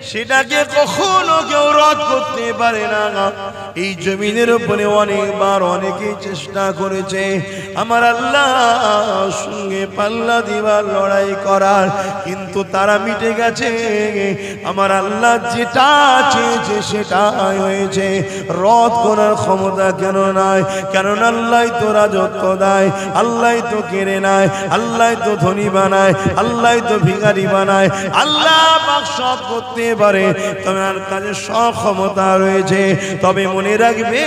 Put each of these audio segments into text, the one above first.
সেটাকে কখনো কেউ রদ করতে পারে না। এই জমিনের উপরে অনেকবার অনেকেই চেষ্টা করেছে আমার আল্লাহর সঙ্গে পাল্লা দিবার লড়াই করার, কিন্তু তারা মিটে গেছে। আমার আল্লাহ যেটা চেয়েছে সেটাই হয়েছে, রদ করার ক্ষমতা কেন নাই? কারণ আল্লাহ তো রাজত্ব দেয়, আল্লাহ তো কেড়ে নেয়, আল্লাহ তো ধনী বানায়, আল্লাহ তো ভিখারি বানায়, আল্লাহ পাক সব করতে পারে, তোমার কাছে সব ক্ষমতা রয়েছে। তবে মনে রাখবে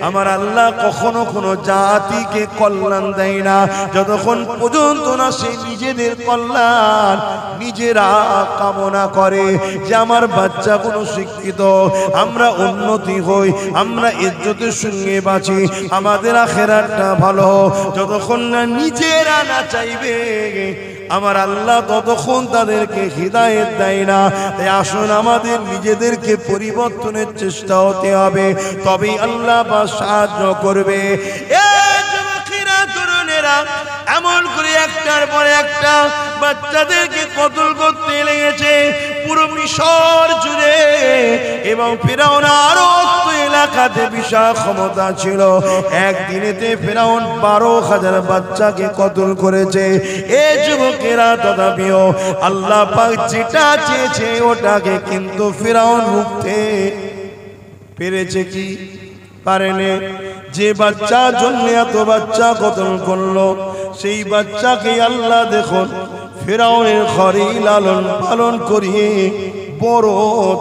আমার আল্লাহ কখনো কোনো জাতিকে কল্যাণ দেয় না যতক্ষণ পর্যন্ত না সে নিজেদের কল্যাণ নিজেরা কামনা করে, যে আমার বাচ্চা কোনো শিক্ষিত, আমরা উন্নতি হই, আমরা ইজ্জতের সঙ্গে বাঁচি, আমাদের আখিরাতটা ভালো। যতক্ষণ না নিজেরা না চাইবে আমার আল্লাহ ততক্ষণ তাদেরকে হিদায়াত দেয় না। তাই আসুন আমাদের নিজেদেরকে পরিবর্তনের চেষ্টা হতে হবে, তবেই আল্লাহ পাক সাহায্য করবে। এই যুবকেরা তরুণেরা এমন করে একটার পর একটা বাচ্চাদেরকে কতল করতে লেগেছে পুরো মিশর জুড়ে, এবং ফিরআউন আরো এলাকাতে বিশাল ক্ষমতা ছিল। একদিনেতে ফিরআউন 12,000 বাচ্চাকে কতল করেছে। এই যুবকেরা তথাপিও আল্লাহ পাক যেটা চেয়েছে ওটাকে কিন্তু ফিরআউন রুখতে পেরেছে কি পারেনি। যে বাচ্চার জন্য এত বাচ্চা কতল করলো, সেই বাচ্চাকে আল্লাহ দেখুন ফিরআউনের ঘরে লালন পালন করিয়ে বড়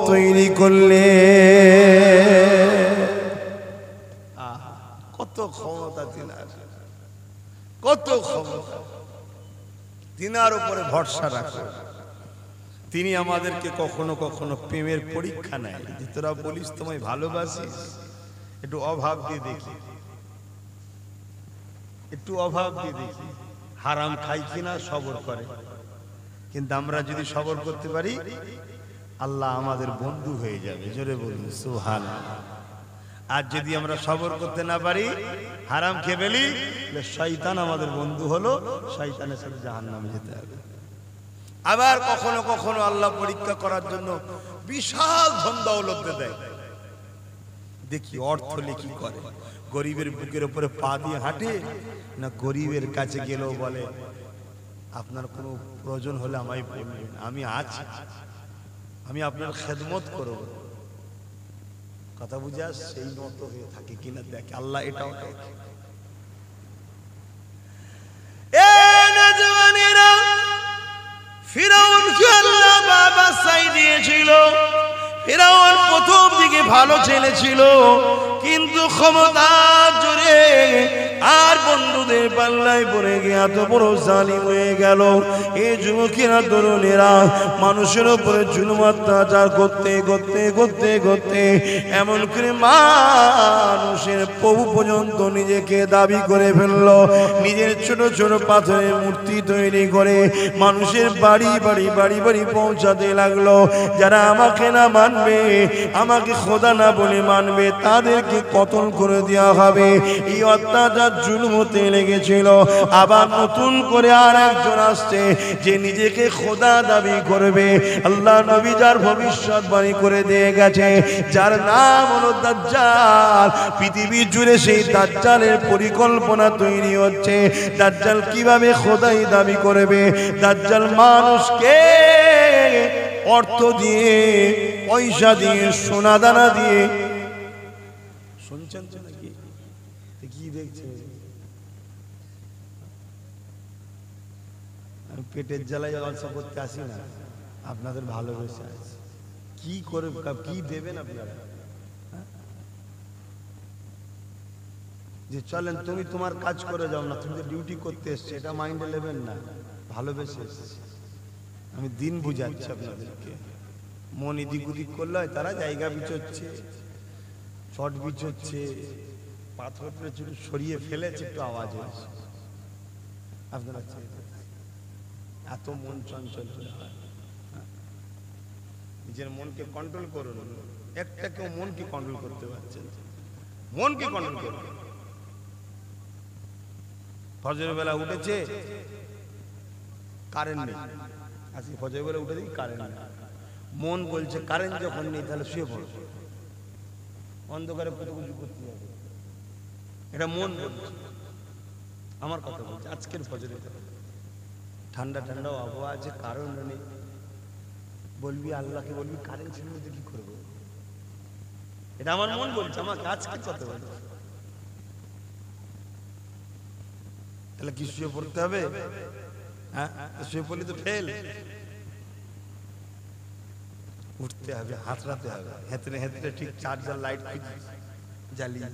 তৈরি করলে। কত ক্ষমতা তিনার, কত ক্ষমতা! তিনার উপরে ভরসা রাখো। তিনি আমাদেরকে কখনো কখনো প্রেমের পরীক্ষা নেয়, যে তোরা বলিস তোমায় ভালোবাসিস, একটু অভাব দিয়ে দেখি, একটু অভাব দিয়ে দেখি, হারাম খাই কিনা সবর করে। কিন্তু আমরা যদি সবর করতে পারি আল্লাহ আমাদের বন্ধু হয়ে যাবে, জোরে বলুন সুবহানাল্লাহ। আর যদি আমরা সবর করতে না পারি, হারাম খেয়ে ফেলি, শয়তান আমাদের বন্ধু হলো, শয়তানের সাথে জাহান্নামে যেতে হবে। আবার কখনো কখনো আল্লাহ পরীক্ষা করার জন্য বিশাল ধন দৌলত দেয়, দেখি অর্থ কি করে। গরিবের বুকের উপরে পা দিয়ে হাঁটে না, গরিবের কাছে গেলেও বলে আপনার কোনো প্রয়োজন হলে আমায় বলবেন, আমি আছি, আমি আপনার খেদমত করব। কথা বুঝে আস, সেই মতো হয়ে থাকে কিনা দেখে আল্লাহ। এটাও দেখে। ফিরআউনকে আল্লাহ বাবা সাই দিয়েছিল। ফিরআউন প্রথম দিকে ভালো ছেলে ছিল, কিন্তু ক্ষমতার জোরে আর বন্ধুদের পাল্লায় পড়ে গিয়ে এত বড় জালিম হয়ে গেল। এই যুবকেরা তরুণেরা মানুষের উপরে জুলুম অত্যাচার করতে করতে করতে করতে এমন করে মানুষের প্রভু পর্যন্ত নিজেকে দাবি করে ফেললো। নিজের ছোট ছোট পাথরের মূর্তি তৈরি করে মানুষের বাড়ি বাড়ি বাড়ি বাড়ি পৌঁছাতে লাগলো। যারা আমাকে না মানবে, আমাকে খোদা না বলে মানবে, তাদেরকে কতল করে দেওয়া হবে। এই অত্যাচার জুলুম হতে লেগেছিল। আবার নতুন করে আর একজন আসছে যে নিজেকে খোদা দাবি করবে। আল্লাহ নবী যার ভবিষ্যৎবাণী করে দিয়ে গেছে, যার নাম হলো দাজ্জাল। পৃথিবী জুড়ে সেই দাজ্জালের পরিকল্পনা তৈরি হচ্ছে। দাজ্জাল কিভাবে খোদাই দাবি করবে? দাজ্জাল মানুষকে অর্থ দিয়ে, পয়সা দিয়ে, সোনা দানা দিয়ে, শুনছেন তো নাকি? কি দেখছেন? আমি পেটের জ্বালায় জলসা করতে আসি না, আপনাদের ভালোবেসে আছে। কি করে কি দেবেন আপনারা? যে চলেন তুমি তোমার কাজ করে যাও না, তুমি তো ডিউটি করতে এসছো, এটা মাইন্ডে নেবেন না, ভালোবেসে এসেছি। আমি দিন বুঝাচ্ছি আপনাদেরকে। মন এদিক উদিক করলে হয়, তারা জায়গা বিচোচ্ছে, শট বিচোচ্ছে, পাথর সরিয়ে ফেলেছে, একটু আওয়াজ হয়েছে। আপনারা এত মন চঞ্চল হলে হয়? নিজের মনকে কন্ট্রোল করুন। একটা কেউ মনকে কন্ট্রোল করতে পারছেন? মনকে কন্ট্রোল করুন। ফজরের বেলা উঠেছে, কারেন্ট নেই, আজকে ফজরের বেলা উঠে দেখি কারেন্ট নেই। মন বলছে কারেন্ট যখন নেই তাহলে শুয়ে পড়ো, অন্ধকারে কুতুকুচু করতে যাবে, এটা মন বলছে। আমার কথা বলছে আজকের ফজরে ঠান্ডা ঠান্ডা আবহাওয়া আছে, কারণ নেই, বলবি আল্লাহকে, বলবি কারেন্ট ছিল তো কি করবো, এটা আমার মন বলছে আমাকে আজকের কথা বলছে। তাহলে কি শুয়ে পড়তে হবে? হ্যাঁ, শুয়ে পড়লে তো ফেল, উঠতে হবে, হাতড়াতে হবে, হেঁতড়ে হেঁতড়ে ঠিক চার্জার লাইট জ্বালিয়ে,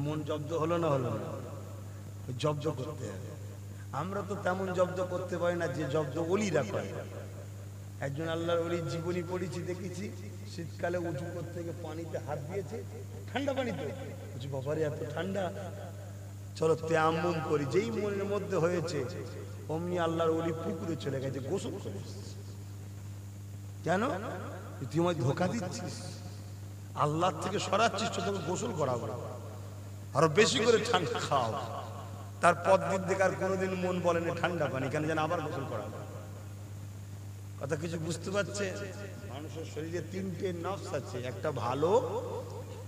মন জব্দ হলো না, হলো না, জব্দ করতে হবে। আমরা তো তেমন জব্দ করতে পারি না যে জব্দ ওলিরা করে। একজন আল্লাহর ওলির জীবনী পড়েছি, দেখেছি, শীতকালে উঁচু করতে গিয়ে পানিতে হাত দিয়েছে, ঠান্ডা পানিতে, বলছি বাবারে এত ঠান্ডা, চলো তেয়াম্মুম করি। যেই মনের মধ্যে হয়েছে অমনি আল্লাহর ওলি পুকুরে চলে গেছে, গোসল করে। কেন? তুই আমায় ধোকা দিচ্ছিস, আল্লাহ থেকে সরাচ্ছিস, তো তোকে গোসল করাবো, আরো বেশি করে ঠান্ডা খাও। তারপর দিন থেকে আর কোনোদিন মন বলে না ঠান্ডা পানি কেন, যেন আবার গোসল করাবো। কথা কিছু বুঝতে পারছে? মানুষের শরীরে তিনটে নফস আছে, একটা ভালো,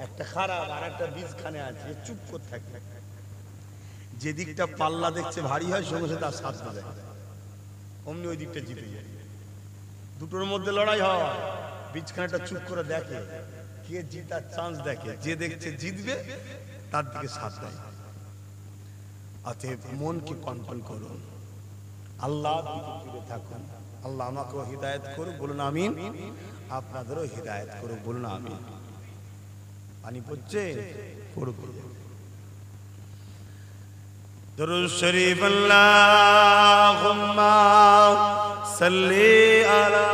একটা খারাপ, আর একটা বীজখানে আছে, চুপ করে থাকে। যে দিকটা পাল্লা দেখছে ভারী হয়, সঙ্গে সাথে তার সাথ দেয়, অমনি ওই দিকটা জিতে যায়। দুটোর মধ্যে লড়াই হয়, বীজখানাটা চুপ করে দেখে, কে জিতার চান্স দেখে, যে দেখছে জিতবে তার দিকে সাথ দেয়। অতএব মনকে কন্ট্রোল করুন, আল্লাহর দিকে ফিরে থাকুন। আল্লাহ আমাকেও হিদায়াত করুক, বলুন আমিন। আপনাদেরও হিদায়াত করুক, বলুন আমিন। পানি পড়ছে, করুক। দরুদ শরীফ আল্লাহুম্মা সাল্লি আলা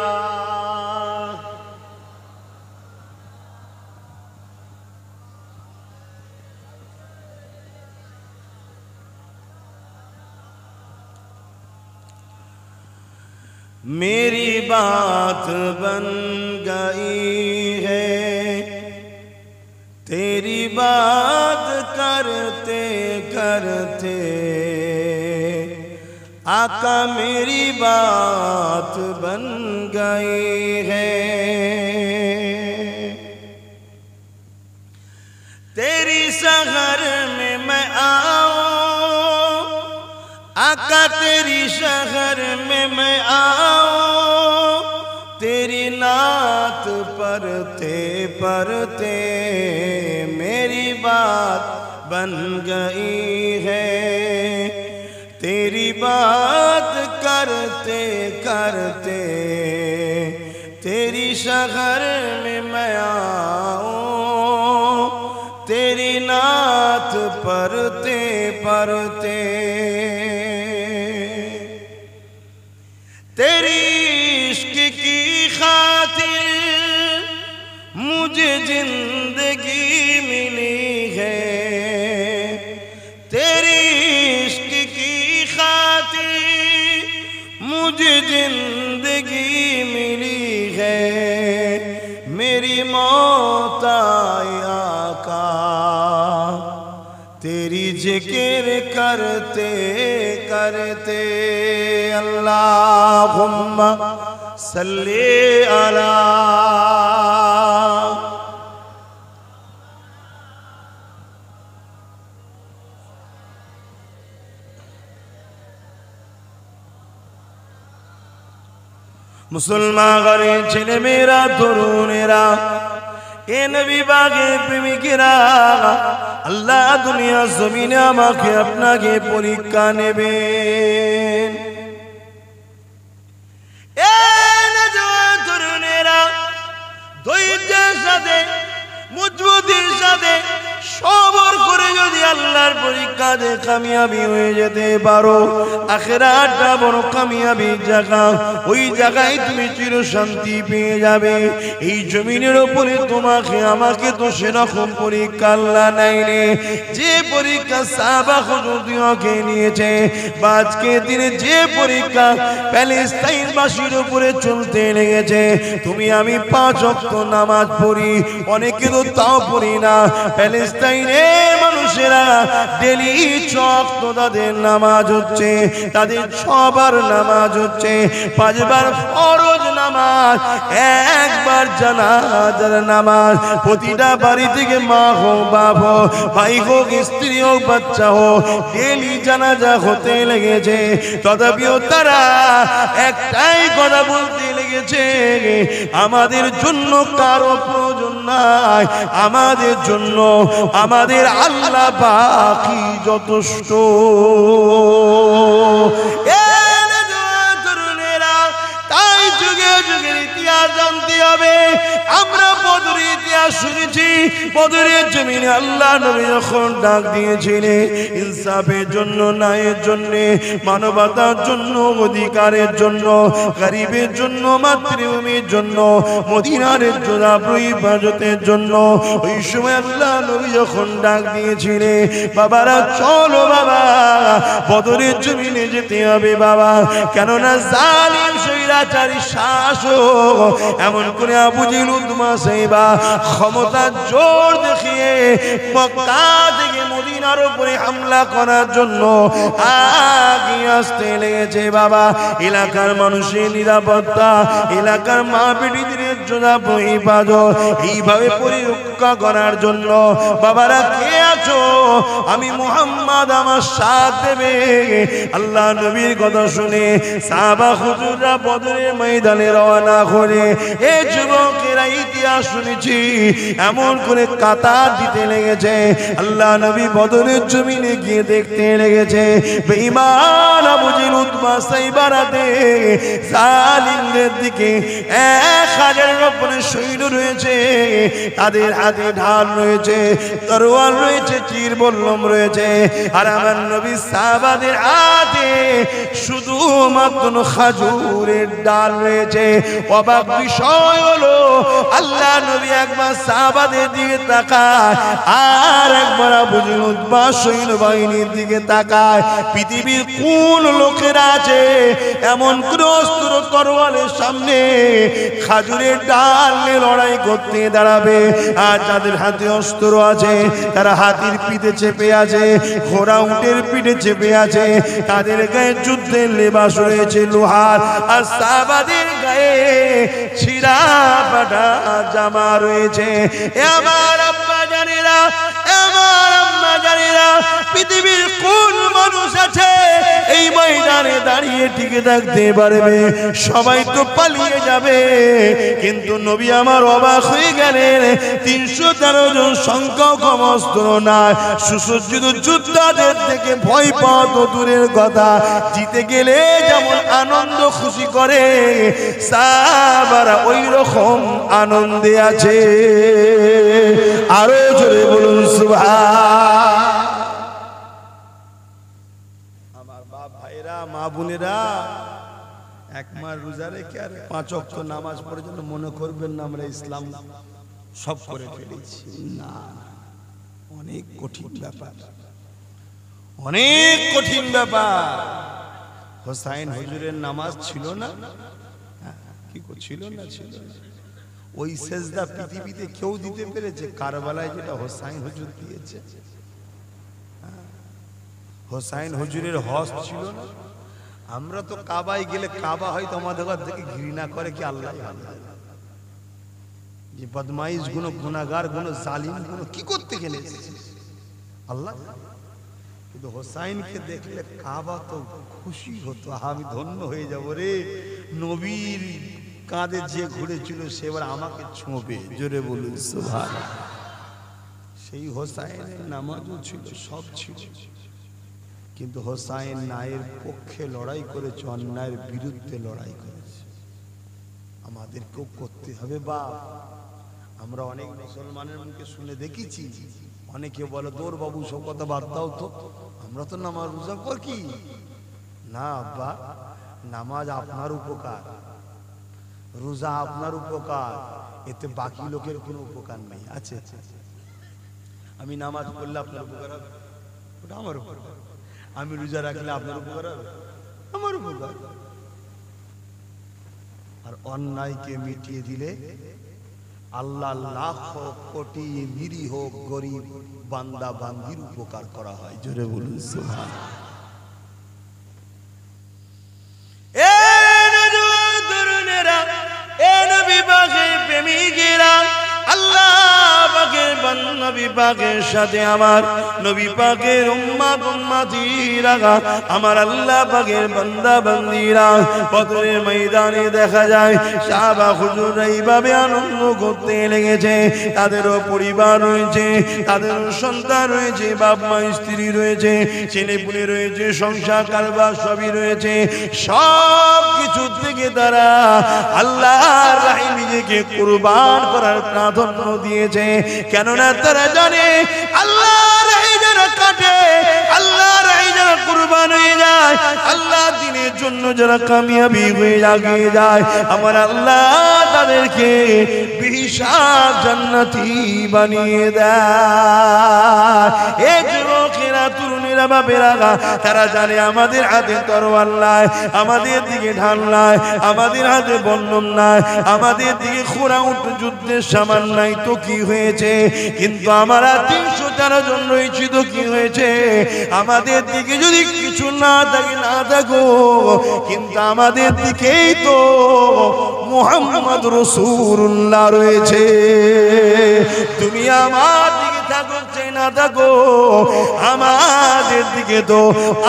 मेरी बात बन गई है, तेरी बात करते करते आका मेरी बात बन गई है। तेरी शहर में मैं आऊं आका, तेरी शहर में मैं आऊं, तेरी नात पढ़ते पढ़ते मेरी बात बन गई है। तेरी बात करते करते तेरी शहर में मैं आऊं, तेरी नात पढ़ते पढ़ते तेरी इश्क की खातिर मुझे जिंदगी मिली है। तेरी इश्क की खातिर मुझे जिंदगी मिली है। मेरी मौत आई आका, तेरी जिक्र करते करते। अल्लाहुम्मा सल्ली अला मुसलमान घरे छेले मेरा तरुणेरा, ए नबी बागे प्रेमिकेरा, আল্লাহ দুনিয়া জমিনে আমাকে আপনাকে পরীক্ষা নেবেন। এ নওজোয়ান তরুণেরা, ধৈর্যের সাথে মজবুতির সাথে সবর করে যদি আল্লাহর পরীক্ষাতে কামিয়াবি হয়ে যেতে পারো, আখিরাতটা বড় কামিয়াবি জায়গা, ওই জায়গায় তুমি চির শান্তি পেয়ে যাবে। এই জমিনের উপরে তোমাকে আমাকে তো সেরকম পরীক্ষা আল্লাহ নেয়নি, যে পরীক্ষা সাহাবা হুজুরকে নিয়েছে, বা আজকে দিনে যে পরীক্ষা প্যালেস্তাইনবাসীর উপরে চলতে লেগেছে। তুমি আমি 5 ওয়াক্ত নামাজ পড়ি, অনেকে তো তাও পড়ি না। প্যালেস্তাইনের মানুষেরা ডেলি চক্ত তাদের নামাজ হচ্ছে, তাদের 6 বার নামাজ হচ্ছে, 5 বার ফরজ নামাজ, 1 বার জানাজার নামাজ। প্রতিটা বাড়ি থেকে মা হোক, বাপ হোক, ভাই হোক, স্ত্রী হোক, বাচ্চা হোক, ডেলি জানাজা হতে লেগেছে। তথাপিও তারা একটাই কথা বলতে লেগেছে, আমাদের জন্য কারো প্রয়োজন নাই, আমাদের জন্য আমাদের আল্লাহ বাকি যথেষ্ট। তাই যুগে যুগে ইতিহাস জানতে হবে। আমরা বদরের ইতিহাস শুনেছি, বদরের জমিনে আল্লাহ নবী যখন ডাক দিয়েছিলেন ইনসাফের জন্য, ন্যায়ের জন্য, মানবতার জন্য, অধিকারের জন্য, গরিবের জন্য, মাতৃভূমির জন্য, মদিনার হেফাজতের জন্য, ওই সময় আল্লাহ নবী যখন ডাক দিয়েছিলেন, বাবারা চলো বাবা বদরের জমিনে যেতে হবে বাবা, কেননা জালিম স্বৈরাচারী শাসক এমন করে আবু জেহেল উতবা সাইবা ক্ষমতার জোর দেখিয়ে মক্কা থেকে মদিনার উপরে হামলা করার জন্য আগিয়ে আসতে লেগেছে বাবা। এলাকার মানুষের নিরাপত্তা, এলাকার মা বেটিদের হেফাজত এইভাবে পরীক্ষা করার জন্য বাবারা কে আছো? আমি মুহাম্মদ, আমার সাথ দেবে। আল্লাহ নবীর কথা শুনে সাহাবা হুজুররা বদরের ময়দানে রওনা করে, এ যুবকেরা ইতিহাস শুনেছি এমন করে কাতার দিতে লেগেছে। আল্লাহ নবী বদরের জমিনে গিয়ে দেখতে লেগেছে বেঈমান আবু জেহেল উতবা সাইবারাতে জালিমদের দিকে 1000-এর উপরে সৈন্য রয়েছে, তাদের হাতে ঢাল রয়েছে, তরোয়াল রয়েছে, তীর বল্লম রয়েছে, আর আমার নবী সাহাবাদের হাতে শুধুমাত্র খাজুরের ডাল রয়েছে। অবাক বিষয় হলো আল্লাহ নবী একবার সাহাবাদের দিকে তাকায়, আর একবার আবু জেহেল উতবা সৈন্যবাহিনীর দিকে তাকায়। পৃথিবীর কোন লোকেরা আছে এমন কোন অস্ত্র তরোয়ালের সামনে খাজুরের ডাল নিয়ে লড়াই করতে দাঁড়াবে? আর যাদের হাতে অস্ত্র আছে তারা হাতির পিঠে চেপে আছে, ঘোড়া উটের পিঠে চেপে আছে, তাদের গায়ে যুদ্ধের লেবাস রয়েছে লোহার, আর সাহাবাদের গায়ে ছিঁড়া ফাটা জামা রয়েছে। আমার আব্বা জানেরা, আমার আম্মা জানেরা, পৃথিবীর কোন মানুষ আছে এই ময়দানে দাঁড়িয়ে টিকে থাকতে পারবে? সবাই তো পালিয়ে যাবে। কিন্তু নবী আমার অবাক হয়ে গেলেন, 313 জন সংখ্যক অস্ত্র নাই, সুসজ্জিত যোদ্ধাদের থেকে ভয় পাওয়া তো দূরের কথা, জিতে গেলে যেমন আনন্দ খুশি করে সাহাবারা ওই রকম আনন্দে আছে। আরো জোরে বলুন সুবহান। আমার বাপ ভাইরা, মা বোনেরা, 1 মাস রোজা রেখে আর 5 ওয়াক্ত নামাজ পড়ে জন্য মনে করবেন না আমরা ইসলাম সব করে ফেলেছি। না, অনেক কঠিন ব্যাপার, অনেক কঠিন ব্যাপার। হোসাইন হুজুরের নামাজ ছিল না? কি ছিল না? ছিল। ওই সেজদা পৃথিবীতে কেউ দিতে পেরেছে? কারবালায় যেটা হোসাইন হুজুর দিয়েছে। হোসাইন হুজুরের হজ ছিল না? আমরা তো কাবায় গেলে কাবা হয়তো আমাদের ঘর থেকে ঘৃণা করে কি আল্লাহ, যে বদমাইশ গুলো, গুনাহগার গুলো, জালিম গুলো কি করতে গেলে আল্লাহ। কিন্তু হোসাইনকে দেখলে কাবা তো খুশি হতো, আমি ধন্য হয়ে যাব রে, নবীর কাঁধে যে ঘুরেছিল সে এবার আমাকে ছোঁবে। জোরে বলুন সুবহানাল্লাহ। সেই হোসাইনের নামাজও ছিল, সব ছিল, কিন্তু হোসাইন ন্যায়ের পক্ষে লড়াই করেছে, অন্যায়ের বিরুদ্ধে লড়াই করেছে। আমাদেরকেও করতে হবে বাপ। আমরা অনেক মুসলমানের মুখে শুনে দেখেছি, অনেকে বলে দৌড় বাবু সব কথা বাদ দাও তো, আমরা তো নামাজ রোজা করি না। আব্বা, নামাজ আপনার উপকার, রোজা আপনার উপকার, এতে বাকি লোকের কোনো উপকার নেই। আছে, আমি নামাজ পড়লে আপনার উপকার হবে, ওটা আমার উপকার। আমি রোজা রাখলে আপনার উপকার হবে, আমার উপকার। আর অন্যায়কে মিটিয়ে দিলে আল্লাহ লাখ কোটি নিরীহ গরিব বান্দা বান্দির উপকার করা হয়। জোরে বলুন সুবহানাল্লাহ। এ নওজোয়ান তরুণেরা, এ নবী পাকের প্রেমিকেরা, আল্লাহ পাকের নবী পাকের সাথে আমার নবী পাকের উম্মত উম্মতিরা, আমার আল্লাহ পাকের বান্দা বান্দীরা বদরের ময়দানে দেখা যায় সাহাবা হুজুররা এইভাবে আনন্দ করতে লেগেছে। তাদেরও পরিবার রয়েছে, তাদেরও সন্তান রয়েছে, বাপ মা স্ত্রী রয়েছে, ছেলে পুলে রয়েছে, সংসার কারবার সবই রয়েছে। সব কিছু থেকে তারা আল্লাহর রাহে নিজেকে কুরবান করার প্রাধান্য দিয়েছে। কেননা তারা জানে আল্লাহর রাহে যারা কাটে, আল্লাহর রাহে যারা কুরবান হয়ে যায়, আল্লাহ দ্বীনের জন্য যারা কামিয়াবি হয়ে এগিয়ে যায়, আমার আল্লাহ তাদেরকে বিশাল জান্নাতি বানিয়ে দেয়। এই যুবকেরা, তরুণেরা, বাপেরা, তারা জানে আমাদের হাতে তরোয়াল নাই, আমাদের দিকে ঢাল নাই, আমাদের হাতে বল্লম নাই, আমাদের দিকে খোঁড়া উঠ যুদ্ধের সামান নাই, তো কি হয়েছে? কিন্তু আমরা 313 জন রয়েছি, তো কি হয়েছে? আমাদের দিকে যদি কিছু না থাকে, না থাকো, কিন্তু আমাদের দিকেই তো মুহাম্মদ রাসূলুল্লাহ রয়েছে। তুমি আমার দিকে থাকো চাই না থাকো, আমাদের দিকে তো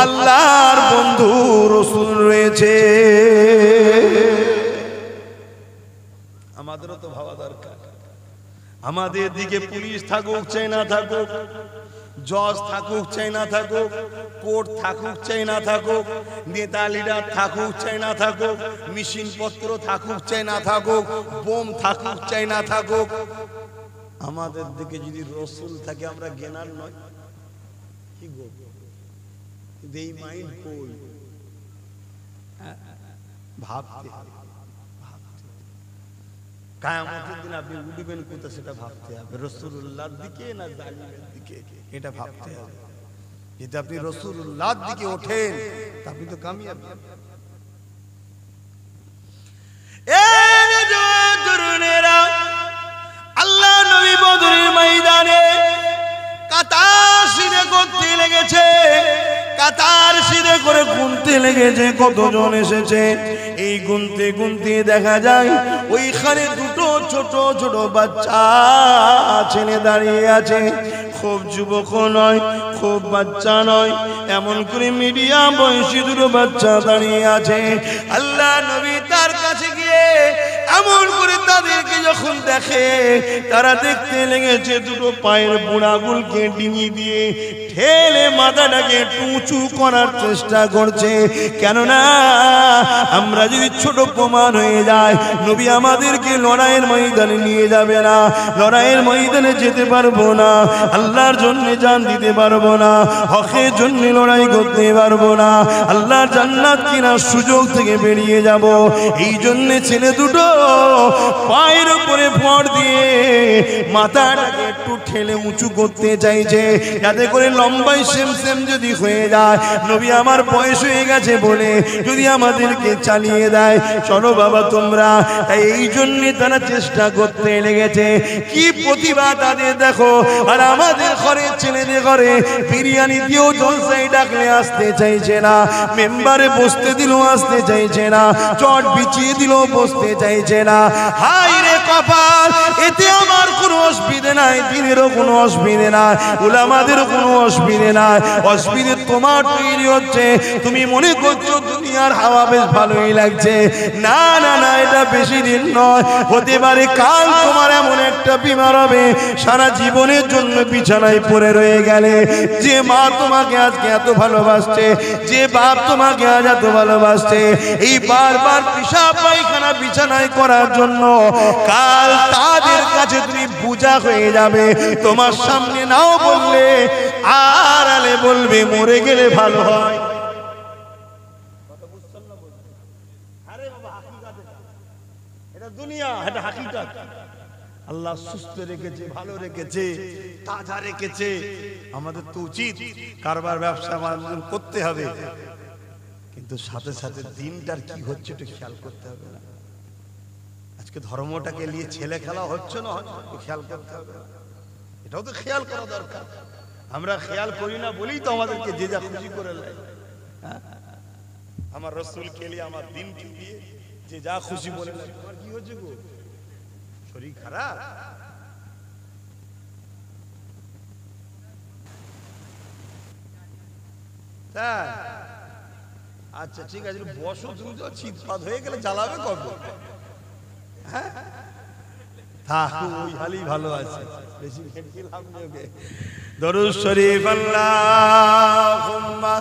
আল্লাহর বন্ধু রাসূল রয়েছে। আমাদেরও তো ভাবা দরকার, আমাদের দিকে পুলিশ থাকুক চাই না থাকুক, জজ থাকুক চাই না থাকুক, কোর্ট থাকুক চাই না থাকুক, নেতা লিডার থাকুক চাই না থাকুক, মেশিন পত্র থাকুক চাই না থাকুক, বোম থাকুক চাই না থাকুক, আমাদের দিকে যদি রসুল থাকে আমরা জ্ঞানার নয় কি গো? এই মাইন্ড কই? ভাবতে হবে, কিয়ামতের দিন আপনি উঠবেন কোথায় সেটা ভাবতে হবে। রাসূলুল্লাহর দিকে না জালিমের দিকে, এটা ভাবতে হবে। যদি আপনি রাসূলুল্লাহর দিকে ওঠেন আপনি তো কামিয়াব। এই নওজোয়ান তরুণেরা, আল্লাহ নবী বদরের ময়দানে কাতার সিধে করতে লেগেছে, কাতার সিধে করে গুনতে লেগেছে কতজন এসেছে। এই গুনতে গুনতে দেখা যায় ওইখানে দুটো ছোট ছোট বাচ্চা ছেলে দাঁড়িয়ে আছে। খুব যুবক নয়, খুব বাচ্চা নয়, এমন করে মিডিয়াম বয়সী দুটো বাচ্চা দাঁড়িয়ে আছে। আল্লাহ নবী তার কাছে গিয়ে এমন করে তাদেরকে যখন দেখে, তারা দেখতে লেগেছে দুটো পায়ের বুড়াগুলকে ডিঙি দিয়ে ঠেলে মাথাটাকে উঁচু করার চেষ্টা করছে। কেননা আমরা যদি ছোট প্রমাণ হয়ে যায়, নবী আমাদেরকে লড়াইয়ের ময়দানে নিয়ে যাবে না, লড়াইয়ের ময়দানে যেতে পারবো না, আল্লাহর জন্য জান দিতে পারবো না, হকের জন্য লড়াই করতে পারবো না, আল্লাহর জান্নাত কেনার সুযোগ থেকে বেরিয়ে যাব। এই জন্য ছেলে দুটো পায়ের উপরে ভর দিয়ে মাথাটাকে একটু ঠেলে উঁচু করতে চাইছে, যাতে করে লম্বাই সেম সেম যদি হয়ে যায়, নবী আমার বয়স হয়ে গেছে বলে যদি আমাদেরকে চালিয়ে দেয়, চলো বাবা তোমরা। তাই এই জন্য তারা চেষ্টা করতে লেগেছে। কি প্রতিভা তাদের দেখো। আর আমাদের ঘরে ছেলেদের ঘরে বিরিয়ানি দিয়েও জলসাই ডাকলে আসতে চাইছে না, মেম্বারে বসতে দিলেও আসতে চাইছে না, চট বিছিয়ে দিলেও বসতে চাইছে না। হায় রে কপাল, এতে আমার কোনো অসুবিধে নাই, দিনেরও কোনো অসুবিধে নাই, উলামাদেরও কোনো অসুবিধে নাই। অসুবিধে তোমার তৈরি হচ্ছে, তুমি মনে করছো দুনিয়ার হাওয়া বেশ ভালোই লাগছে। না না না, এটা বেশি দিন নয়, হতে পারে কাল তোমার এমন একটা বিমার হবে, সারা জীবনের জন্য বিছানায় পড়ে রয়ে গেলে। যে মা তোমাকে আজকে এত ভালোবাসছে, যে বাপ তোমাকে আজ এত ভালোবাসছে, এই বারবার পেশাব পায়খানা বিছানায় করার জন্য কাল তাদের কাছে তুমি বোঝা হয়ে যাবে। তোমার সামনে নাও বললে, আড়ালে বলবে মরে গেলে ভালো হয়। এটা দুনিয়া, এটা হাকিকত। আল্লাহ সুস্থ রেখেছে, ভালো রেখেছে, তাজা রেখেছে। আমাদের তো উচিত কারবার ব্যবসা বাণিজ্য করতে হবে, কিন্তু সাথে সাথে দিনটার কি হচ্ছে একটু খেয়াল করতে হবে না? আজকে ধর্মটাকে নিয়ে ছেলে খেলা হচ্ছে না, খেয়াল করতে হবে, এটাও তো খেয়াল করা দরকার। আমরা খেয়াল করি না বলেই তো আমাদেরকে যে যা খুশি করে নেয়। আমার রাসূলকে নিয়ে আমার দিনকে দিয়ে যে যা খুশি বলে নেয়। তোমার কি হচ্ছে গো, শরীর খারাপ? তাই আচ্ছা ঠিক আছে, বসো, তুমি তো চিৎপাত হয়ে গেলে জ্বালাবে কবে? হ্যাঁ থাকো, ওই হালই ভালো আছে, বেশি খেটে লাভ নেই ওকে। দরুদ শরীফ আল্লাহুম্মা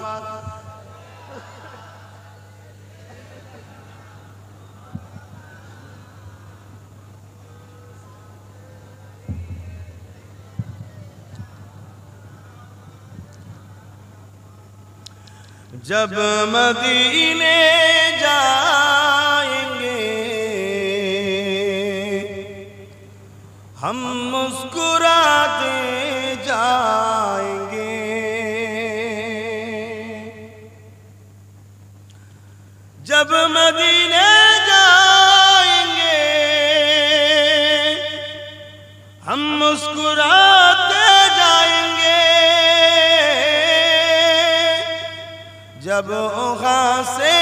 जब मदीने जाएंगे हम मुस्कुराते जाएंगे, जब मदीने जाएंगे हम मुस्कुराते जाएंगे, जब वहाँ से